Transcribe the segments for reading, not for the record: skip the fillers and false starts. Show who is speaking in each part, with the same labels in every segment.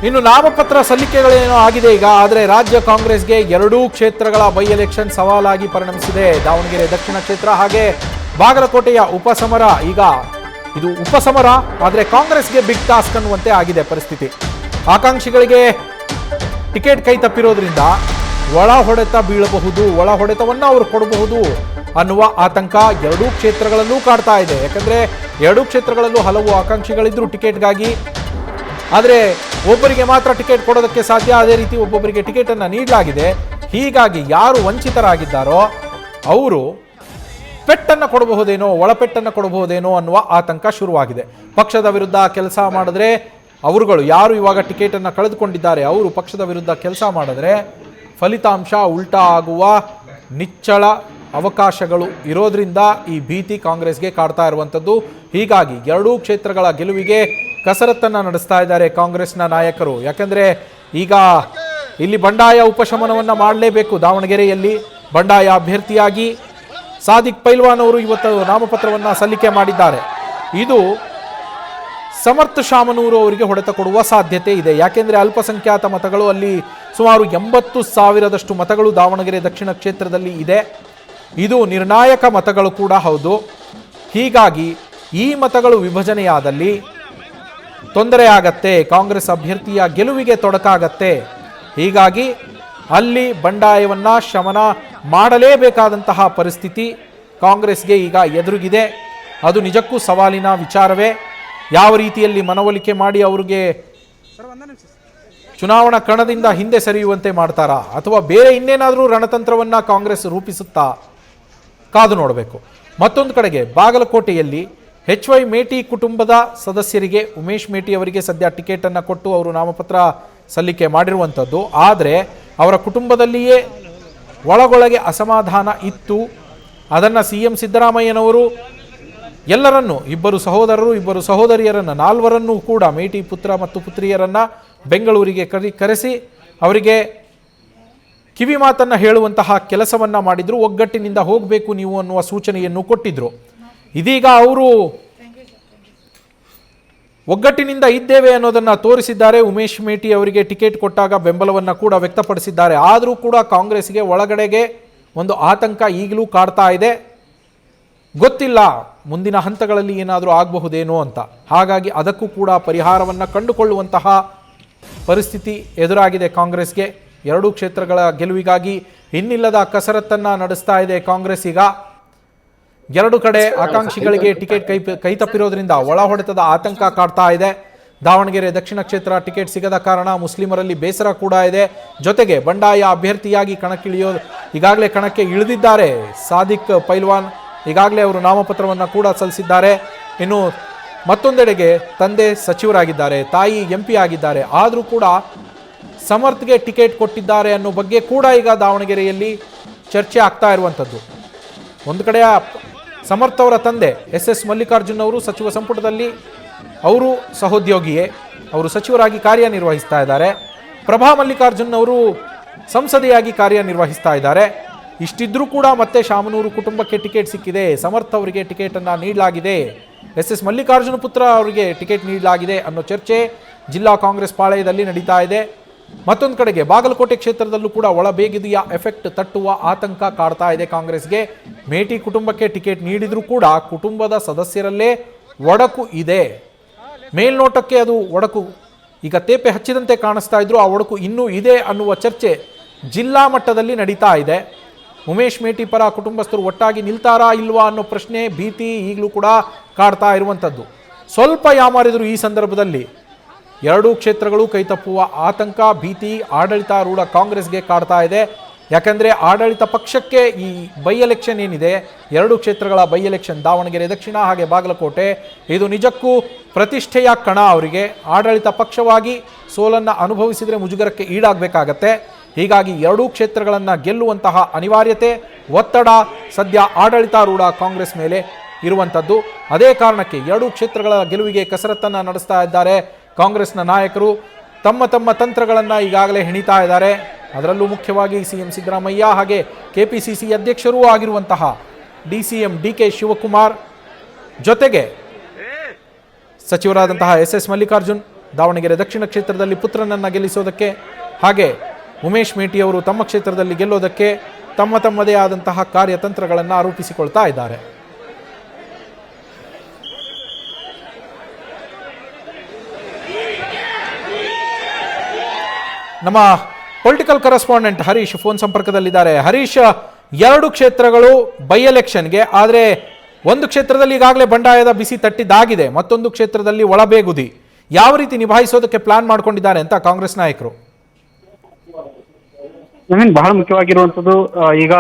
Speaker 1: ಇನ್ನು ನಾಮಪತ್ರ ಸಲ್ಲಿಕೆಗಳೇನೋ ಆಗಿದೆ ಈಗ. ಆದರೆ ರಾಜ್ಯ ಕಾಂಗ್ರೆಸ್ಗೆ ಎರಡೂ ಕ್ಷೇತ್ರಗಳ ಬೈ ಎಲೆಕ್ಷನ್ ಸವಾಲಾಗಿ ಪರಿಣಮಿಸಿದೆ. ದಾವಣಗೆರೆ ದಕ್ಷಿಣ ಕ್ಷೇತ್ರ ಹಾಗೆ ಬಾಗಲಕೋಟೆಯ ಉಪಸಮರ. ಈಗ ಇದು ಉಪಸಮರ, ಆದರೆ ಕಾಂಗ್ರೆಸ್ಗೆ ಬಿಗ್ ಟಾಸ್ಕ್ ಅನ್ನುವಂತೆ ಆಗಿದೆ ಪರಿಸ್ಥಿತಿ. ಆಕಾಂಕ್ಷಿಗಳಿಗೆ ಟಿಕೆಟ್ ಕೈ ತಪ್ಪಿರೋದ್ರಿಂದ ಒಳ ಹೊಡೆತ ಬೀಳಬಹುದು, ಒಳ ಹೊಡೆತವನ್ನು ಅವರು ಕೊಡಬಹುದು ಅನ್ನುವ ಆತಂಕ ಎರಡೂ ಕ್ಷೇತ್ರಗಳಲ್ಲೂ ಕಾಡ್ತಾ ಇದೆ. ಯಾಕಂದ್ರೆ ಎರಡೂ ಕ್ಷೇತ್ರಗಳಲ್ಲೂ ಹಲವು ಆಕಾಂಕ್ಷಿಗಳಿದ್ರು ಟಿಕೆಟ್ಗಾಗಿ. ಆದರೆ ಒಬ್ಬರಿಗೆ ಮಾತ್ರ ಟಿಕೆಟ್ ಕೊಡೋದಕ್ಕೆ ಸಾಧ್ಯ, ಅದೇ ರೀತಿ ಒಬ್ಬೊಬ್ಬರಿಗೆ ಟಿಕೆಟ್ ಅನ್ನು ನೀಡಲಾಗಿದೆ. ಹೀಗಾಗಿ ಯಾರು ವಂಚಿತರಾಗಿದ್ದಾರೋ ಅವರು ಪೆಟ್ಟನ್ನು ಕೊಡಬಹುದೇನೋ, ಒಳಪೆಟ್ಟನ್ನು ಕೊಡಬಹುದೇನೋ ಅನ್ನುವ ಆತಂಕ ಶುರುವಾಗಿದೆ. ಪಕ್ಷದ ವಿರುದ್ಧ ಕೆಲಸ ಮಾಡಿದ್ರೆ ಅವರುಗಳು ಯಾರು ಇವಾಗ ಟಿಕೆಟ್ ಅನ್ನು ಕಳೆದುಕೊಂಡಿದ್ದಾರೆ ಅವರು ಪಕ್ಷದ ವಿರುದ್ಧ ಕೆಲಸ ಮಾಡಿದ್ರೆ ಫಲಿತಾಂಶ ಉಲ್ಟಾ ಆಗುವ ನಿಚ್ಚಳ ಅವಕಾಶಗಳು ಇರೋದ್ರಿಂದ ಈ ಭೀತಿ ಕಾಂಗ್ರೆಸ್ಗೆ ಕಾಡ್ತಾ ಇರುವಂಥದ್ದು. ಹೀಗಾಗಿ ಎರಡೂ ಕ್ಷೇತ್ರಗಳ ಗೆಲುವಿಗೆ ಕಸರತ್ತನ್ನು ನಡೆಸ್ತಾ ಇದ್ದಾರೆ ಕಾಂಗ್ರೆಸ್ನ ನಾಯಕರು. ಯಾಕಂದರೆ ಈಗ ಇಲ್ಲಿ ಬಂಡಾಯ ಉಪಶಮನವನ್ನು ಮಾಡಲೇಬೇಕು. ದಾವಣಗೆರೆಯಲ್ಲಿ ಬಂಡಾಯ ಅಭ್ಯರ್ಥಿಯಾಗಿ ಸಾದಿಕ್ ಪೈಲ್ವಾನ್ ಅವರು ಇವತ್ತು ನಾಮಪತ್ರವನ್ನು ಸಲ್ಲಿಕೆ ಮಾಡಿದ್ದಾರೆ. ಇದು ಸಮರ್ಥ ಶಾಮನೂರು ಅವರಿಗೆ ಹೊಡೆತ ಕೊಡುವ ಸಾಧ್ಯತೆ ಇದೆ. ಯಾಕೆಂದರೆ ಅಲ್ಪಸಂಖ್ಯಾತ ಮತಗಳು ಅಲ್ಲಿ ಸುಮಾರು 80,000 ಮತಗಳು ದಾವಣಗೆರೆ ದಕ್ಷಿಣ ಕ್ಷೇತ್ರದಲ್ಲಿ ಇದೆ. ಇದು ನಿರ್ಣಾಯಕ ಮತಗಳು ಕೂಡ ಹೌದು. ಹೀಗಾಗಿ ಈ ಮತಗಳು ವಿಭಜನೆಯಾದಲ್ಲಿ ತೊಂದರೆ ಆಗತ್ತೆ, ಕಾಂಗ್ರೆಸ್ ಅಭ್ಯರ್ಥಿಯ ಗೆಲುವಿಗೆ ತೊಡಕಾಗತ್ತೆ. ಹೀಗಾಗಿ ಅಲ್ಲಿ ಬಂಡಾಯವನ್ನು ಶಮನ ಮಾಡಲೇಬೇಕಾದಂತಹ ಪರಿಸ್ಥಿತಿ ಕಾಂಗ್ರೆಸ್ಗೆ ಈಗ ಎದುರುಗಿದೆ. ಅದು ನಿಜಕ್ಕೂ ಸವಾಲಿನ ವಿಚಾರವೇ. ಯಾವ ರೀತಿಯಲ್ಲಿ ಮನವೊಲಿಕೆ ಮಾಡಿ ಅವ್ರಿಗೆ ಚುನಾವಣಾ ಕಣದಿಂದ ಹಿಂದೆ ಸರಿಯುವಂತೆ ಮಾಡ್ತಾರಾ ಅಥವಾ ಬೇರೆ ಇನ್ನೇನಾದರೂ ರಣತಂತ್ರವನ್ನು ಕಾಂಗ್ರೆಸ್ ರೂಪಿಸುತ್ತಾ ಕಾದು ನೋಡಬೇಕು. ಮತ್ತೊಂದು ಕಡೆಗೆ ಬಾಗಲಕೋಟೆಯಲ್ಲಿ HY ಮೇಟಿ ಕುಟುಂಬದ ಸದಸ್ಯರಿಗೆ ಉಮೇಶ್ ಮೇಟಿ ಅವರಿಗೆ ಸದ್ಯ ಟಿಕೆಟನ್ನು ಕೊಟ್ಟು ಅವರು ನಾಮಪತ್ರ ಸಲ್ಲಿಕೆ ಮಾಡಿರುವಂಥದ್ದು. ಆದರೆ ಅವರ ಕುಟುಂಬದಲ್ಲಿಯೇ ಒಳಗೊಳಗೆ ಅಸಮಾಧಾನ ಇತ್ತು. ಅದನ್ನು CM ಸಿದ್ದರಾಮಯ್ಯನವರು ಎಲ್ಲರನ್ನೂ, ಇಬ್ಬರು ಸಹೋದರರು ಇಬ್ಬರು ಸಹೋದರಿಯರನ್ನು, 4 ಕೂಡ ಮೇಟಿ ಪುತ್ರ ಮತ್ತು ಪುತ್ರಿಯರನ್ನು ಬೆಂಗಳೂರಿಗೆ ಕರೆಸಿ ಅವರಿಗೆ ಕಿವಿ ಮಾತನ್ನು ಹೇಳುವಂತಹ ಕೆಲಸವನ್ನು ಮಾಡಿದ್ರು. ಒಗ್ಗಟ್ಟಿನಿಂದ ಹೋಗಬೇಕು ನೀವು ಅನ್ನುವ ಸೂಚನೆಯನ್ನು ಕೊಟ್ಟಿದ್ರು. ಇದೀಗ ಅವರು ಒಗ್ಗಟ್ಟಿನಿಂದ ಇದ್ದೇವೆ ಅನ್ನೋದನ್ನು ತೋರಿಸಿದ್ದಾರೆ. ಉಮೇಶ್ ಮೇಟಿ ಅವರಿಗೆ ಟಿಕೆಟ್ ಕೊಟ್ಟಾಗ ಬೆಂಬಲವನ್ನು ಕೂಡ ವ್ಯಕ್ತಪಡಿಸಿದ್ದಾರೆ. ಆದರೂ ಕೂಡ ಕಾಂಗ್ರೆಸ್ಗೆ ಒಳಗಡೆಗೆ ಒಂದು ಆತಂಕ ಈಗಲೂ ಕಾಡ್ತಾ ಇದೆ. ಗೊತ್ತಿಲ್ಲ ಮುಂದಿನ ಹಂತಗಳಲ್ಲಿ ಏನಾದರೂ ಆಗಬಹುದೇನೋ ಅಂತ. ಹಾಗಾಗಿ ಅದಕ್ಕೂ ಕೂಡ ಪರಿಹಾರವನ್ನು ಕಂಡುಕೊಳ್ಳುವಂತಹ ಪರಿಸ್ಥಿತಿ ಎದುರಾಗಿದೆ ಕಾಂಗ್ರೆಸ್ಗೆ. ಎರಡೂ ಕ್ಷೇತ್ರಗಳ ಗೆಲುವಿಗಾಗಿ ಇನ್ನಿಲ್ಲದ ಕಸರತ್ತನ್ನು ನಡೆಸ್ತಾ ಇದೆ ಕಾಂಗ್ರೆಸ್. ಈಗ ಎರಡು ಕಡೆ ಆಕಾಂಕ್ಷಿಗಳಿಗೆ ಟಿಕೆಟ್ ಕೈ ತಪ್ಪಿರೋದ್ರಿಂದ ಒಳ ಹೊಡೆತದ ಆತಂಕ ಕಾಡ್ತಾ ಇದೆ. ದಾವಣಗೆರೆ ದಕ್ಷಿಣ ಕ್ಷೇತ್ರ ಟಿಕೆಟ್ ಸಿಗದ ಕಾರಣ ಮುಸ್ಲಿಮರಲ್ಲಿ ಬೇಸರ ಕೂಡ ಇದೆ. ಜೊತೆಗೆ ಬಂಡಾಯ ಅಭ್ಯರ್ಥಿಯಾಗಿ ಈಗಾಗಲೇ ಕಣಕ್ಕೆ ಇಳಿದಿದ್ದಾರೆ ಸಾದಿಕ್ ಪೈಲ್ವಾನ್. ಈಗಾಗಲೇ ಅವರು ನಾಮಪತ್ರವನ್ನು ಕೂಡ ಸಲ್ಲಿಸಿದ್ದಾರೆ. ಇನ್ನು ಮತ್ತೊಂದೆಡೆಗೆ ತಂದೆ ಸಚಿವರಾಗಿದ್ದಾರೆ, ತಾಯಿ MP ಆಗಿದ್ದಾರೆ. ಆದರೂ ಕೂಡ ಸಮರ್ಥ್ಗೆ ಟಿಕೆಟ್ ಕೊಟ್ಟಿದ್ದಾರೆ ಅನ್ನೋ ಬಗ್ಗೆ ಕೂಡ ಈಗ ದಾವಣಗೆರೆಯಲ್ಲಿ ಚರ್ಚೆ ಆಗ್ತಾ ಇರುವಂಥದ್ದು. ಒಂದು ಕಡೆ ಸಮರ್ಥ್ ಅವರ ತಂದೆ SS ಮಲ್ಲಿಕಾರ್ಜುನ್ ಅವರು ಸಚಿವ ಸಂಪುಟದಲ್ಲಿ ಅವರು ಸಹೋದ್ಯೋಗಿಯೇ, ಅವರು ಸಚಿವರಾಗಿ ಕಾರ್ಯನಿರ್ವಹಿಸ್ತಾ ಇದ್ದಾರೆ. ಪ್ರಭಾ ಮಲ್ಲಿಕಾರ್ಜುನ್ ಅವರು ಸಂಸದೆಯಾಗಿ ಕಾರ್ಯನಿರ್ವಹಿಸ್ತಾ ಇದ್ದಾರೆ. ಇಷ್ಟಿದ್ರೂ ಕೂಡ ಮತ್ತೆ ಶಾಮನೂರು ಕುಟುಂಬಕ್ಕೆ ಟಿಕೆಟ್ ಸಿಕ್ಕಿದೆ. ಸಮರ್ಥ್ ಅವರಿಗೆ ಟಿಕೆಟನ್ನು ನೀಡಲಾಗಿದೆ, SS ಮಲ್ಲಿಕಾರ್ಜುನ ಪುತ್ರ ಅವರಿಗೆ ಟಿಕೆಟ್ ನೀಡಲಾಗಿದೆ ಅನ್ನೋ ಚರ್ಚೆ ಜಿಲ್ಲಾ ಕಾಂಗ್ರೆಸ್ ಪಾಳೆಯದಲ್ಲಿ ನಡೀತಾ ಇದೆ. ಮತ್ತೊಂದು ಕಡೆಗೆ ಬಾಗಲಕೋಟೆ ಕ್ಷೇತ್ರದಲ್ಲೂ ಕೂಡ ಒಳಬೇಗಿದೆಯ ಎಫೆಕ್ಟ್ ತಟ್ಟುವ ಆತಂಕ ಕಾಡ್ತಾ ಇದೆ ಕಾಂಗ್ರೆಸ್ಗೆ. ಮೇಟಿ ಕುಟುಂಬಕ್ಕೆ ಟಿಕೆಟ್ ನೀಡಿದ್ರೂ ಕೂಡ ಕುಟುಂಬದ ಸದಸ್ಯರಲ್ಲೇ ಒಡಕು ಇದೆ. ಮೇಲ್ನೋಟಕ್ಕೆ ಅದು ಒಡಕು ಈಗ ತೇಪೆ ಹಚ್ಚಿದಂತೆ ಕಾಣಿಸ್ತಾ ಇದ್ರು, ಆ ಒಡಕು ಇನ್ನೂ ಇದೆ ಅನ್ನುವ ಚರ್ಚೆ ಜಿಲ್ಲಾ ಮಟ್ಟದಲ್ಲಿ ನಡೀತಾ ಇದೆ. ಉಮೇಶ್ ಮೇಟಿ ಪರ ಕುಟುಂಬಸ್ಥರು ಒಟ್ಟಾಗಿ ನಿಲ್ತಾರಾ ಇಲ್ವಾ ಅನ್ನೋ ಪ್ರಶ್ನೆ, ಭೀತಿ ಈಗಲೂ ಕೂಡ ಕಾಡ್ತಾ ಇರುವಂಥದ್ದು. ಸ್ವಲ್ಪ ಯಾಮಾರಿದ್ರು ಈ ಸಂದರ್ಭದಲ್ಲಿ ಎರಡೂ ಕ್ಷೇತ್ರಗಳು ಕೈತಪ್ಪುವ ಆತಂಕ, ಭೀತಿ ಆಡಳಿತಾರೂಢ ಕಾಂಗ್ರೆಸ್ಗೆ ಕಾಡ್ತಾ ಇದೆ. ಯಾಕಂದರೆ ಆಡಳಿತ ಪಕ್ಷಕ್ಕೆ ಈ ಬೈ ಎಲೆಕ್ಷನ್ ಏನಿದೆ, ಎರಡೂ ಕ್ಷೇತ್ರಗಳ ಬೈ ಎಲೆಕ್ಷನ್ ದಾವಣಗೆರೆ ದಕ್ಷಿಣ ಹಾಗೆ ಬಾಗಲಕೋಟೆ, ಇದು ನಿಜಕ್ಕೂ ಪ್ರತಿಷ್ಠೆಯ ಕಣ ಅವರಿಗೆ. ಆಡಳಿತ ಪಕ್ಷವಾಗಿ ಸೋಲನ್ನು ಅನುಭವಿಸಿದರೆ ಮುಜುಗರಕ್ಕೆ ಈಡಾಗಬೇಕಾಗತ್ತೆ. ಹೀಗಾಗಿ ಎರಡೂ ಕ್ಷೇತ್ರಗಳನ್ನು ಗೆಲ್ಲುವಂತಹ ಅನಿವಾರ್ಯತೆ, ಒತ್ತಡ ಸದ್ಯ ಆಡಳಿತಾರೂಢ ಕಾಂಗ್ರೆಸ್ ಮೇಲೆ ಇರುವಂಥದ್ದು. ಅದೇ ಕಾರಣಕ್ಕೆ ಎರಡೂ ಕ್ಷೇತ್ರಗಳ ಗೆಲುವಿಗೆ ಕಸರತ್ತನ್ನು ನಡೆಸ್ತಾ ಇದ್ದಾರೆ ಕಾಂಗ್ರೆಸ್ನ ನಾಯಕರು. ತಮ್ಮ ತಮ್ಮ ತಂತ್ರಗಳನ್ನು ಈಗಾಗಲೇ ಹೆಣಿತಾ ಇದ್ದಾರೆ. ಅದರಲ್ಲೂ ಮುಖ್ಯವಾಗಿ CM ಸಿದ್ದರಾಮಯ್ಯ ಹಾಗೆ KPCC ಅಧ್ಯಕ್ಷರೂ ಆಗಿರುವಂತಹ DCM DK ಶಿವಕುಮಾರ್, ಜೊತೆಗೆ ಸಚಿವರಾದಂತಹ SS ಮಲ್ಲಿಕಾರ್ಜುನ್, ದಾವಣಗೆರೆ ದಕ್ಷಿಣ ಕ್ಷೇತ್ರದಲ್ಲಿ ಪುತ್ರನನ್ನು ಗೆಲ್ಲಿಸೋದಕ್ಕೆ, ಹಾಗೆ ಉಮೇಶ್ ಮೇಟಿ ಅವರು ತಮ್ಮ ಕ್ಷೇತ್ರದಲ್ಲಿ ಗೆಲ್ಲೋದಕ್ಕೆ ತಮ್ಮದೇ ಆದಂತಹ ಕಾರ್ಯತಂತ್ರಗಳನ್ನು ರೂಪಿಸಿಕೊಳ್ತಾ ಇದ್ದಾರೆ. ನಮ್ಮ ಪೊಲಿಟಿಕಲ್ ಕರೆಸ್ಪಾಂಡೆಂಟ್ ಹರೀಶ್ ಫೋನ್ ಸಂಪರ್ಕದಲ್ಲಿದ್ದಾರೆ. ಹರೀಶ್, 2 ಕ್ಷೇತ್ರಗಳು ಬೈ ಎಲೆಕ್ಷನ್ಗೆ, ಆದರೆ ಒಂದು ಕ್ಷೇತ್ರದಲ್ಲಿ ಈಗಾಗಲೇ ಬಂಡಾಯದ ಬಿಸಿ ತಟ್ಟಿದ್ದಾಗಿದೆ, ಮತ್ತೊಂದು ಕ್ಷೇತ್ರದಲ್ಲಿ ಒಳಬೇಗುದಿ. ಯಾವ ರೀತಿ ನಿಭಾಯಿಸೋದಕ್ಕೆ ಪ್ಲಾನ್ ಮಾಡ್ಕೊಂಡಿದ್ದಾರೆ ಅಂತ ಕಾಂಗ್ರೆಸ್ ನಾಯಕರು?
Speaker 2: ಬಹಳ ಮುಖ್ಯವಾಗಿರುವಂತದ್ದು ಈಗ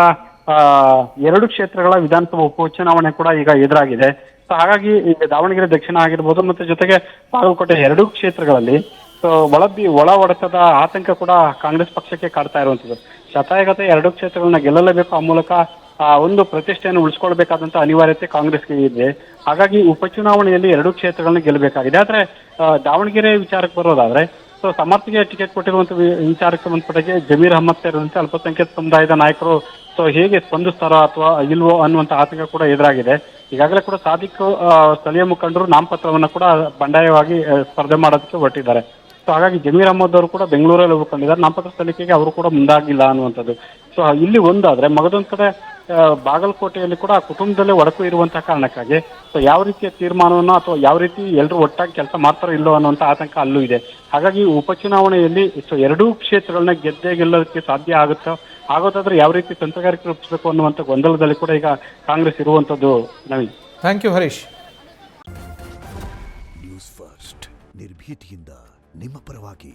Speaker 2: 2 ಕ್ಷೇತ್ರಗಳ ವಿಧಾನಸಭಾ ಉಪಚುನಾವಣೆ ಕೂಡ ಈಗ ಎದುರಾಗಿದೆ. ಸೊ ಹಾಗಾಗಿ ಈಗ ದಾವಣಗೆರೆ ದಕ್ಷಿಣ ಆಗಿರ್ಬೋದು ಮತ್ತೆ ಜೊತೆಗೆ ಬಾಗಲಕೋಟೆ 2 ಕ್ಷೇತ್ರಗಳಲ್ಲಿ ಒಳ ಹೊಡೆತದ ಆತಂಕ ಕೂಡ ಕಾಂಗ್ರೆಸ್ ಪಕ್ಷಕ್ಕೆ ಕಾಡ್ತಾ ಇರುವಂತದ್ದು. ಶತಾಯಗತ 2 ಕ್ಷೇತ್ರಗಳನ್ನ ಗೆಲ್ಲಲೇಬೇಕು, ಆ ಮೂಲಕ ಒಂದು ಪ್ರತಿಷ್ಠೆಯನ್ನು ಉಳಿಸ್ಕೊಳ್ಬೇಕಾದಂತ ಅನಿವಾರ್ಯತೆ ಕಾಂಗ್ರೆಸ್ಗೆ ಇದೆ. ಹಾಗಾಗಿ ಉಪಚುನಾವಣೆಯಲ್ಲಿ 2 ಕ್ಷೇತ್ರಗಳನ್ನ ಗೆಲ್ಲಬೇಕಾಗಿದೆ. ಆದ್ರೆ ದಾವಣಗೆರೆ ವಿಚಾರಕ್ಕೆ ಬರೋದಾದ್ರೆ ಸಮರ್ಥಿಗೆ ಟಿಕೆಟ್ ಕೊಟ್ಟಿರುವಂತ ವಿಚಾರಕ್ಕೆ ಸಂಬಂಧಪಟ್ಟಾಗೆ ಜಮೀರ್ ಅಹಮದ್ ಸೇರಿದಂತೆ ಅಲ್ಪಸಂಖ್ಯಾತ ಸಮುದಾಯದ ನಾಯಕರು ಹೇಗೆ ಸ್ಪಂದಿಸ್ತಾರೋ ಅಥವಾ ಇಲ್ವೋ ಅನ್ನುವಂತ ಆತಂಕ ಕೂಡ ಎದುರಾಗಿದೆ. ಈಗಾಗಲೇ ಕೂಡ ಸಾದಿಕ್ ಸ್ಥಳೀಯ ಮುಖಂಡರು ನಾಮಪತ್ರವನ್ನ ಕೂಡ ಬಂಡಾಯವಾಗಿ ಸ್ಪರ್ಧೆ ಮಾಡೋದಕ್ಕೆ ಹೊರಟಿದ್ದಾರೆ. ಸೊ ಹಾಗಾಗಿ ಜಮೀರ್ ಅಹಮದ್ ಅವರು ಕೂಡ ಬೆಂಗಳೂರಲ್ಲಿ ಉಳ್ಕೊಂಡಿದ್ದಾರೆ. ನಾಮಪತ್ರ ಸಲ್ಲಿಕೆಗೆ ಅವರು ಕೂಡ ಮುಂದಾಗಿಲ್ಲ ಅನ್ನುವಂಥದ್ದು. ಸೊ ಇಲ್ಲಿ ಒಂದಾದ್ರೆ ಮಗದೊಂದ್ ಕಡೆ ಬಾಗಲಕೋಟೆಯಲ್ಲಿ ಕೂಡ ಕುಟುಂಬದಲ್ಲೇ ಒಡಕು ಇರುವಂತಹ ಕಾರಣಕ್ಕಾಗಿ ಯಾವ ರೀತಿಯ ತೀರ್ಮಾನವನ್ನು ಅಥವಾ ಯಾವ ರೀತಿ ಎಲ್ಲರೂ ಒಟ್ಟಾಗಿ ಕೆಲಸ ಮಾಡ್ತಾರೋ ಇಲ್ಲೋ ಅನ್ನುವಂಥ ಆತಂಕ ಅಲ್ಲೂ ಇದೆ. ಹಾಗಾಗಿ ಉಪಚುನಾವಣೆಯಲ್ಲಿ 2 ಕ್ಷೇತ್ರಗಳನ್ನ ಗೆಲ್ಲೋದಕ್ಕೆ ಸಾಧ್ಯ ಆಗೋದಾದ್ರೆ ಯಾವ ರೀತಿ ತಂತ್ರಗಾರಿಕೆ ರೂಪಿಸಬೇಕು ಅನ್ನುವಂಥ ಗೊಂದಲದಲ್ಲಿ ಕೂಡ ಈಗ ಕಾಂಗ್ರೆಸ್ ಇರುವಂತದ್ದು. Naveen,
Speaker 1: thank you Harish.
Speaker 3: News First ನಿರ್ಭೀತಿಯಿಂದ ನಿಮ್ಮ ಪರವಾಗಿ.